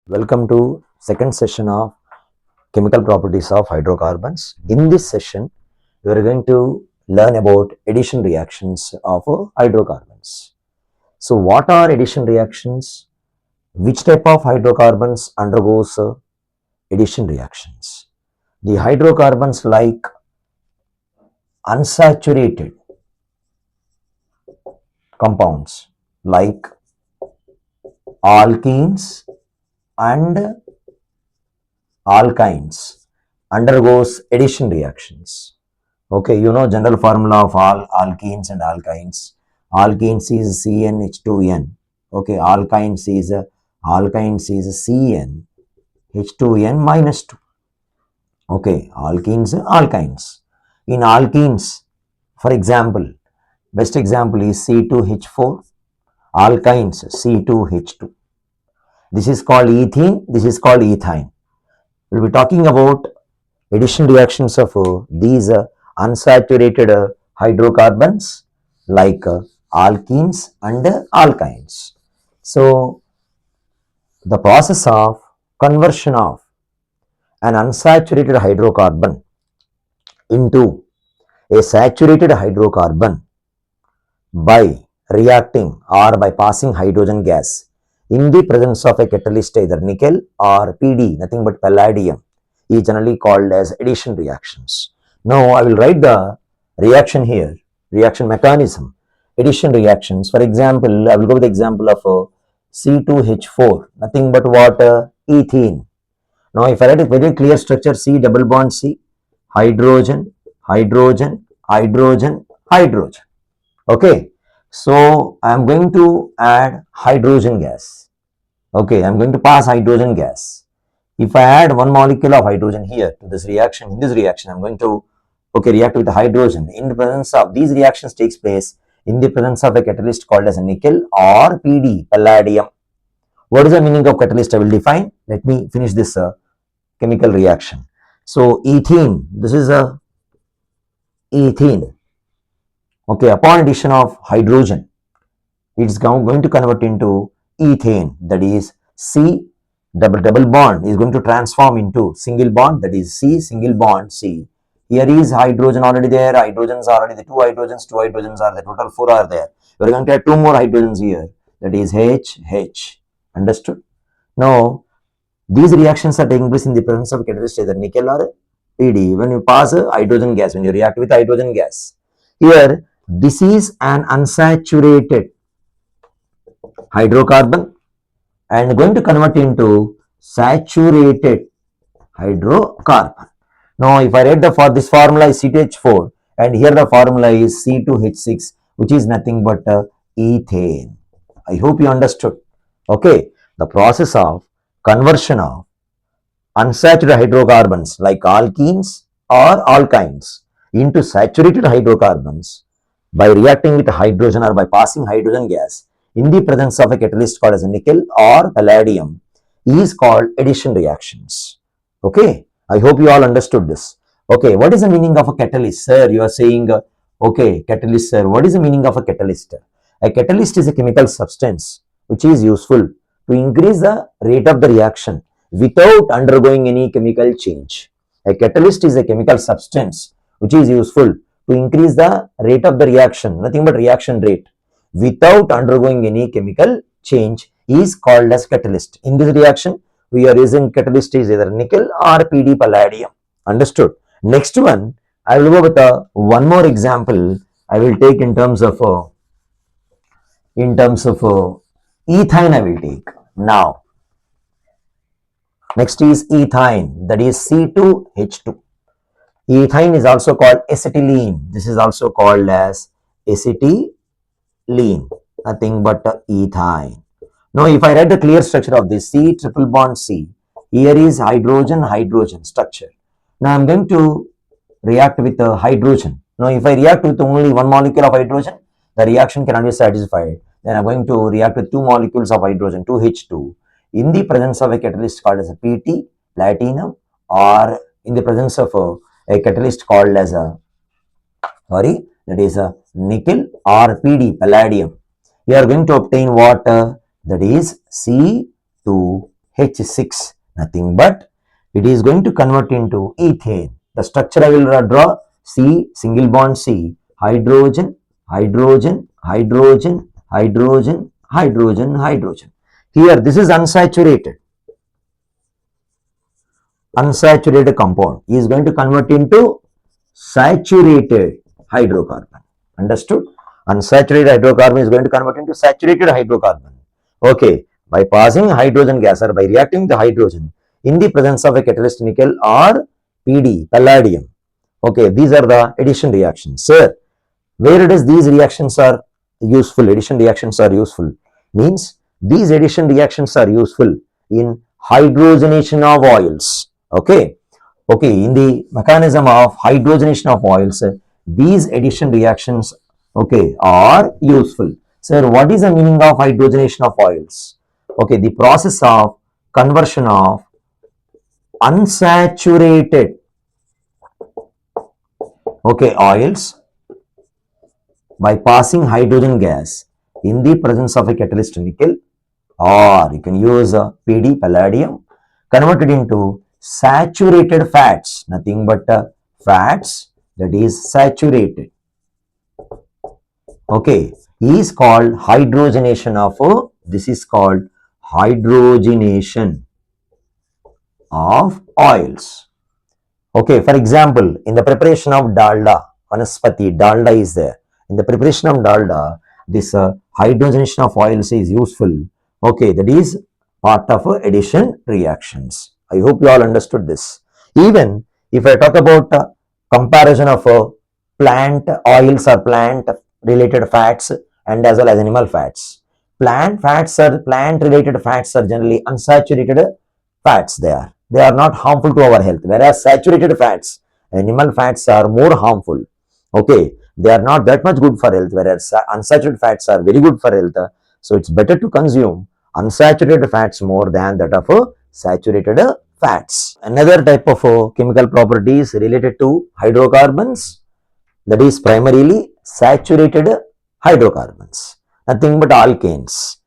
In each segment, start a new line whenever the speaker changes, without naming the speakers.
Welcome to second session of chemical properties of hydrocarbons. In this session, we are going to learn about addition reactions of hydrocarbons. So, what are addition reactions? Which type of hydrocarbons undergoes addition reactions? The hydrocarbons like unsaturated compounds like alkenes and alkynes undergoes addition reactions. Okay, you know general formula of all alkenes and alkynes. Alkenes is CnH2n. Okay, alkynes is CnH2n minus 2. Okay, alkenes. In alkenes, for example, best example is C2H4, alkynes C2H2. This is called ethene, this is called ethyne. We'll be talking about addition reactions of these unsaturated hydrocarbons like alkenes and alkynes. So, the process of conversion of an unsaturated hydrocarbon into a saturated hydrocarbon by reacting or by passing hydrogen gas in the presence of a catalyst, either nickel or PD, nothing but palladium, is generally called as addition reactions. Now, I will write the reaction here, reaction mechanism, addition reactions. For example, I will go with the example of C2H4, nothing but what? Ethene. Now, if I write a very clear structure, C double bond C, hydrogen, hydrogen, hydrogen, hydrogen. Okay, so I am going to add hydrogen gas. Okay, I am going to pass hydrogen gas. If I add one molecule of hydrogen here to this reaction, in this reaction, I am going to react with the hydrogen. In the presence of these reactions takes place in the presence of a catalyst called as a nickel or PD, palladium. What is the meaning of catalyst? I will define. Let me finish this chemical reaction. So, ethene, this is a ethene. Okay, upon addition of hydrogen, it's going to convert into ethane, that is C double bond is going to transform into single bond, that is C single bond C. Here is hydrogen already there, hydrogens are already the two hydrogens are the total 4 are there. We are going to add 2 more hydrogens here, that is H. Understood? Now, these reactions are taking place in the presence of catalyst either nickel or PD. When you pass a hydrogen gas, when you react with hydrogen gas, here this is an unsaturated hydrocarbon and going to convert into saturated hydrocarbon. Now, if I write for this formula is C2H4 and here the formula is C2H6, which is nothing but ethane. I hope you understood. Okay, the process of conversion of unsaturated hydrocarbons like alkenes or alkynes into saturated hydrocarbons by reacting with hydrogen or by passing hydrogen gas in the presence of a catalyst called as a nickel or palladium is called addition reactions. Okay, I hope you all understood this. Okay, what is the meaning of a catalyst? Sir, you are saying, okay, catalyst, sir, what is the meaning of a catalyst? A catalyst is a chemical substance which is useful to increase the rate of the reaction without undergoing any chemical change. A catalyst is a chemical substance which is useful to increase the rate of the reaction, nothing but reaction rate, without undergoing any chemical change is called as catalyst. In this reaction, we are using catalyst is either nickel or PD palladium. Understood? Next one, I will go with one more example. I will take in terms of ethine. I will take now. Next is ethine, that is C2H2. Ethine is also called acetylene. This is also called as acetylene, nothing but ethine. Now, if I write the clear structure of this C triple bond C, here is hydrogen structure. Now, I am going to react with hydrogen. Now, if I react with only one molecule of hydrogen, the reaction cannot be satisfied. Then I am going to react with 2 molecules of hydrogen, 2H2, in the presence of a catalyst called as a PT, platinum, or in the presence of a catalyst called as a, that is a nickel or PD, palladium. We are going to obtain what? That is C2H2. H6, nothing but it is going to convert into ethane. The structure I will draw, C, single bond C, hydrogen, hydrogen, hydrogen, hydrogen, hydrogen, hydrogen. Here this is unsaturated compound is going to convert into saturated hydrocarbon. Understood? Unsaturated hydrocarbon is going to convert into saturated hydrocarbon. Okay, by passing hydrogen gas or by reacting the hydrogen in the presence of a catalyst nickel or PD, palladium. Okay, these are the addition reactions. Sir, where does these reactions are useful? Addition reactions are useful. Means these addition reactions are useful in hydrogenation of oils. Okay, in the mechanism of hydrogenation of oils, these addition reactions, are useful. Sir, what is the meaning of hydrogenation of oils? Okay, the process of conversion of unsaturated, oils by passing hydrogen gas in the presence of a catalyst nickel, or you can use a PD, palladium, converted into saturated fats, nothing but fats that is saturated, is called hydrogenation of, this is called hydrogenation of oils. For example, in the preparation of dalda, vanaspati, dalda is there. In the preparation of dalda, this hydrogenation of oils is useful. That is part of addition reactions. I hope you all understood this. Even if I talk about comparison of plant oils or plant related fats and as well as animal fats. Plant related fats are generally unsaturated fats. They are not harmful to our health, whereas saturated fats, animal fats, are more harmful. They are not that much good for health, whereas unsaturated fats are very good for health. So it's better to consume unsaturated fats more than that of saturated fats. Another type of chemical properties related to hydrocarbons, that is primarily saturated hydrocarbons, nothing but alkanes.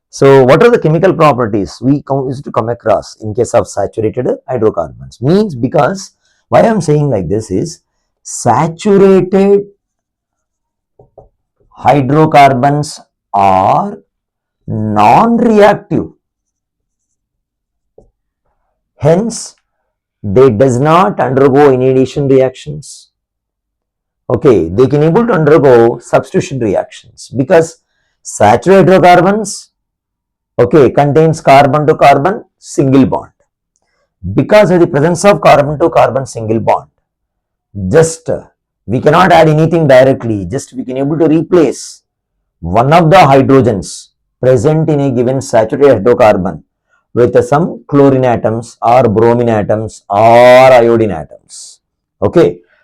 So what are the chemical properties we used to come across in case of saturated hydrocarbons? Means, because why I am saying like this is, saturated hydrocarbons are non-reactive. Hence, they does not undergo any addition reactions. They can able to undergo substitution reactions, because saturated hydrocarbons contains carbon to carbon single bond. Because of the presence of carbon to carbon single bond, just we cannot add anything directly, just we can able to replace one of the hydrogens present in a given saturated hydrocarbon with some chlorine atoms or bromine atoms or iodine atoms.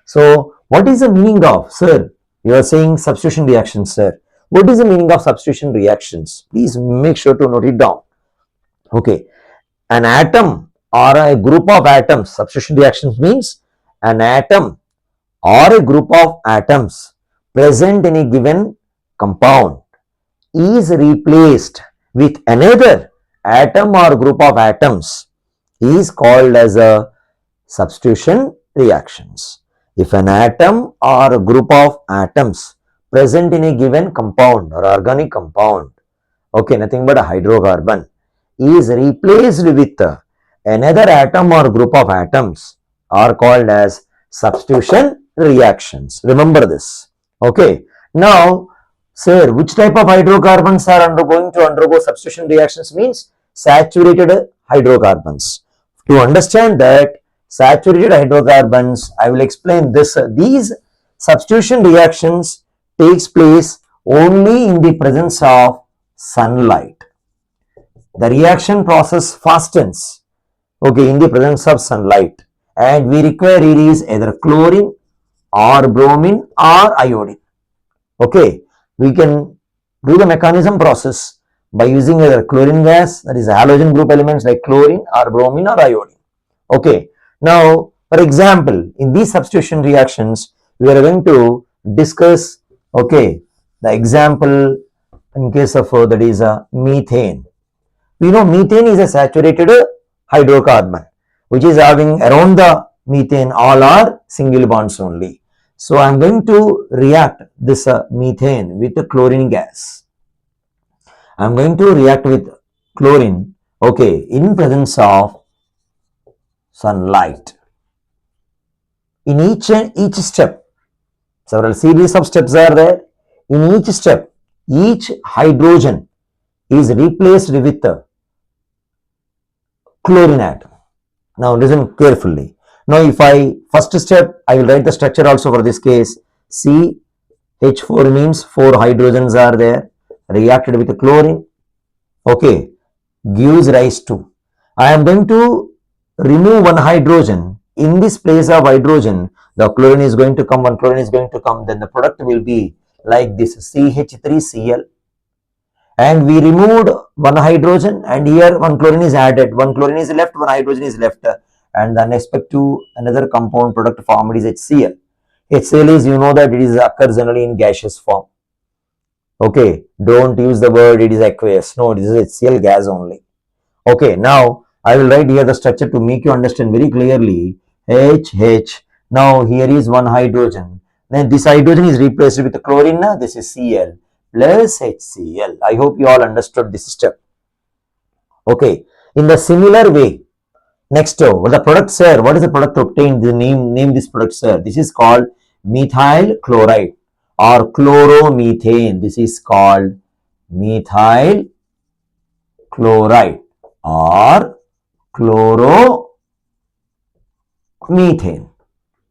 So what is the meaning of, sir, you are saying substitution reactions, sir. What is the meaning of substitution reactions? Please make sure to note it down. An atom or a group of atoms, substitution reactions means an atom or a group of atoms present in a given compound is replaced with another atom or group of atoms is called as a substitution reactions. If an atom or a group of atoms present in a given compound or organic compound, nothing but a hydrocarbon, is replaced with another atom or group of atoms, are called as substitution reactions. Remember this. Now, sir, which type of hydrocarbons are going to undergo substitution reactions? Means saturated hydrocarbons. To understand that saturated hydrocarbons, I will explain this. These substitution reactions takes place only in the presence of sunlight. The reaction process fastens in the presence of sunlight, and we require it is either chlorine or bromine or iodine. We can do the mechanism process by using either chlorine gas, that is halogen group elements like chlorine or bromine or iodine. Now, for example, in these substitution reactions, we are going to discuss the example in case of that is methane. We know methane is a saturated hydrocarbon, which is having around the methane all are single bonds only. So I am going to react this methane with the chlorine gas. I am going to react with chlorine, okay, in presence of sunlight. In each step, several series of steps are there. In each step, each hydrogen is replaced with a chlorine atom. Now listen carefully. Now if first step, I will write the structure also for this case. CH4 means 4 hydrogens are there, reacted with the chlorine, okay, gives rise to. I am going to remove one hydrogen. In this place of hydrogen, the chlorine is going to come, one chlorine is going to come, then the product will be like this, CH3Cl. And we removed one hydrogen and here one chlorine is added, one chlorine is left, one hydrogen is left, and then respect to another compound product formed is HCl. HCl is, you know that it is occurs generally in gaseous form. Okay, don't use the word it is aqueous. No, this is HCl gas only. Okay, now I will write here the structure to make you understand very clearly. HH. Now here is one hydrogen. Then this hydrogen is replaced with the chlorine. This is Cl plus HCl. I hope you all understood this step. Okay, in the similar way, next the product, sir, what is the product obtained? The name this product, sir. This is called methyl chloride or chloromethane. This is called methyl chloride or chloromethane.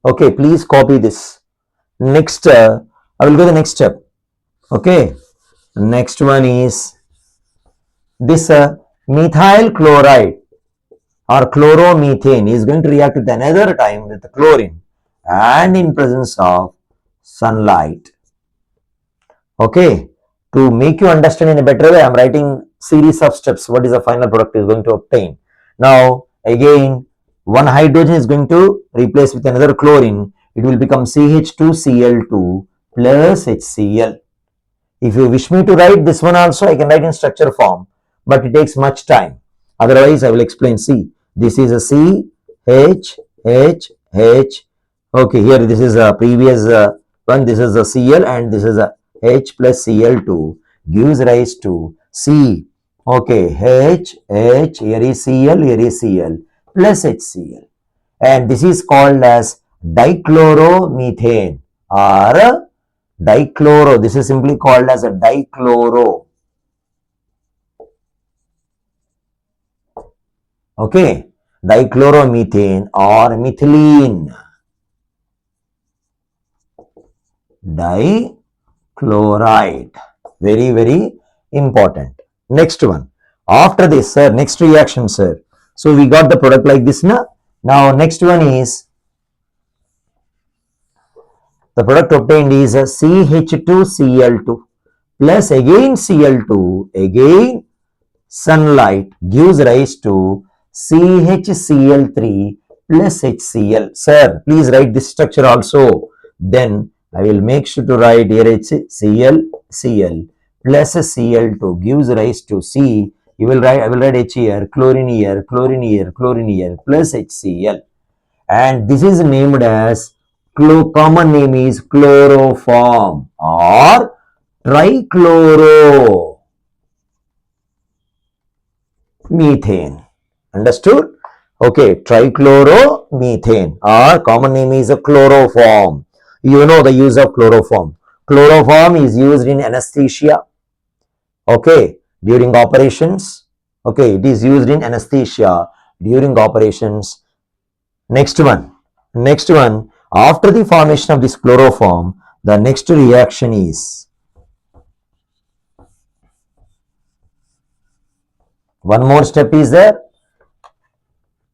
Okay, please copy this. Next, I will go to the next step. Okay, next one is this methyl chloride or chloromethane is going to react with another time with the chlorine and in presence of sunlight. Okay, to make you understand in a better way, I am writing series of steps. What is the final product is going to obtain? Now, again, one hydrogen is going to replace with another chlorine. It will become CH2Cl2 plus HCl. If you wish me to write this one also, I can write in structure form, but it takes much time. Otherwise, I will explain. See, this is a C, H, H, H. Okay, here this is a previous one. This is a Cl and this is a H plus Cl2 gives rise to C. Okay, H, H, here is Cl, here is Cl plus HCl. And this is called as dichloromethane or dichloro. This is simply called as a dichloro. Okay, dichloromethane or methylene. Dichloride. Very, very important. Next one. After this, sir, next reaction, sir. So we got the product like this, na? Now, next one is the product obtained is a CH2Cl2 plus again Cl2, again sunlight gives rise to CHCl3 plus HCl. Sir, please write this structure also. Then I will make sure to write here HCl, Cl plus Cl2 gives rise to C. You will write, I will write H here, chlorine here, chlorine here, chlorine here plus HCl. And this is named as, common name is chloroform or trichloromethane. Understood? Okay, trichloromethane or common name is a chloroform. You know the use of chloroform. Chloroform is used in anesthesia. Okay, during operations. Okay, it is used in anesthesia during operations. Next one. After the formation of this chloroform, the next reaction is one more step is there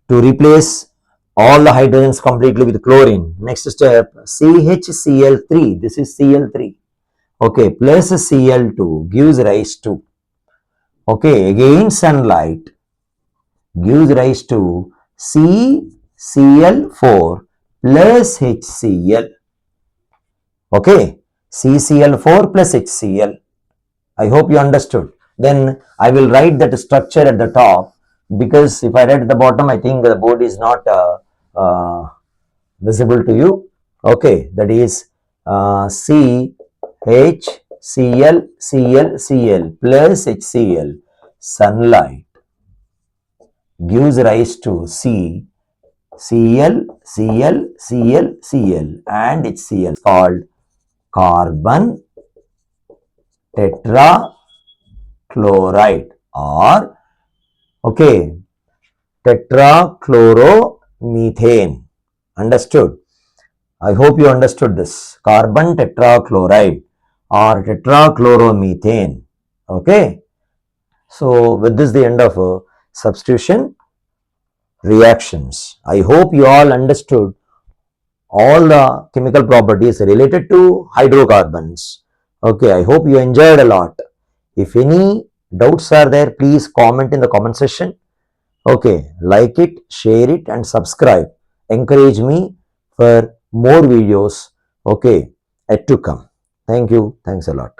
to replace all the hydrogens completely with chlorine. Next step, CHCl3. This is Cl3. Okay, plus Cl2 gives rise to, okay, again sunlight gives rise to CCl4 plus HCl. Okay, CCl4 plus HCl. I hope you understood. then I will write that structure at the top, because if I write at the bottom, I think the board is not visible to you. Okay, that is C H Cl Cl Cl plus HCl, sunlight, gives rise to C Cl Cl Cl Cl and HCl, called carbon tetrachloride, or okay, tetrachloromethane. Understood? I hope you understood this. Carbon tetrachloride or tetrachloromethane. Okay. So with this, the end of substitution reactions. I hope you all understood all the chemical properties related to hydrocarbons. Okay, I hope you enjoyed a lot. If any doubts are there, please comment in the comment section. Okay, like it, share it and subscribe. Encourage me for more videos, okay, yet to come. Thank you. Thanks a lot.